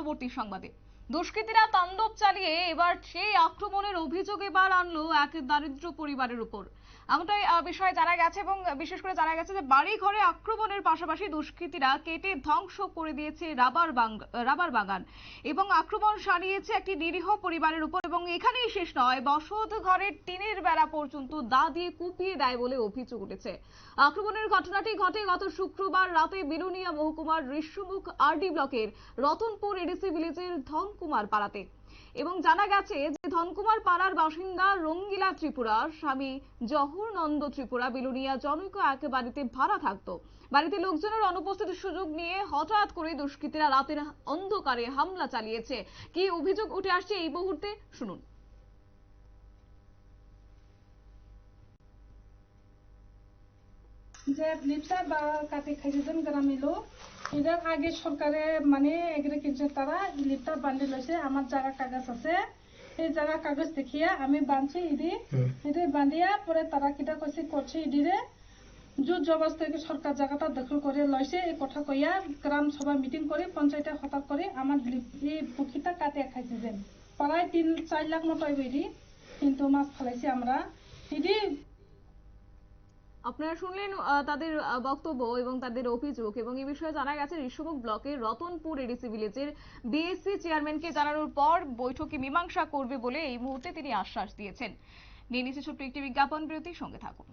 পরবর্তী সংবাদে। দুষ্কৃতীরা তাণ্ডব চালিয়ে এবার সেই আক্রমণের অভিযোগ এবার আনলো এক দারিদ্র পরিবারের উপর। এমনটাই বিষয়ে জানা গেছে এবং বিশেষ করে জানা গেছে যে বাড়ি ঘরে আক্রমণের পাশাপাশি দুষ্কৃতীরা কেটে ধ্বংস করে দিয়েছে রাবার বাগান এবং আক্রমণ সারিয়েছে একটি নিরীহ পরিবারের উপর। এবং এখানেই শেষ নয়, বসত ঘরের টিনের বেড়া পর্যন্ত দা দিয়ে কুপিয়ে দেয় বলে অভিযোগ উঠেছে। আক্রমণের ঘটনাটি ঘটে গত শুক্রবার রাতে বিলোনিয়া মহকুমার ঋষ্যমুখ আরডি ব্লকের রতনপুর এডিসি ভিলেজের ধনকুমার পাড়াতে। এবং জানা গেছে যে ধনকুমার পাড়ার বাসিন্দা রঙ্গিলা ত্রিপুরা স্বামী জহুর নন্দ ত্রিপুরা বিলোনিয়া জনৈক এক বাড়িতে ভাড়া থাকতো। বাড়িতে লোকজনের অনুপস্থিতির সুযোগ নিয়ে হঠাৎ করে দুষ্কৃতীরা রাতের অন্ধকারে হামলা চালিয়েছে। কি অভিযোগ উঠে আসছে এই মুহূর্তে শুনুন। যে লিপটা বা কাটে খাইছেন গ্রামের লোক এদের আগে সরকারে মানে এগ্রিকালচার তারা লিপটা বান্ডিল হয়েছে। আমার জায়গা কাগজ আছে, এই জায়গা কাগজ দেখিয়া আমি বানছি ইদি বান্ধিয়া পরে তারা কিটা করছে ইডিরে জোর জবরদস্তি সরকার জায়গাটা দখল করে লইছে। এই কথা কইয়া গ্রাম সভা মিটিং করে পঞ্চায়েতে হঠাৎ করে আমার এই পুখিটা কাটিয়া খাইছে। যে প্রায় 3-4 লাখ মতো ইদি কিন্তু মাছ ফেলাইছি আমরা। ইদি আপনারা শুনলেন তাদের বক্তব্য এবং তাদের অভিযোগ। এবং এই বিষয়ে জানা গেছে ঋষ্যমুখ ব্লকের রতনপুর এডিসি ভিলেজের বিএসসি চেয়ারম্যানকে জানানোর পর বৈঠকে মীমাংসা করবে বলে এই মুহূর্তে তিনি আশ্বাস দিয়েছেন। নিয়ে নিচ্ছে ছোট্ট একটি বিজ্ঞাপন বিরতি, সঙ্গে থাকুন।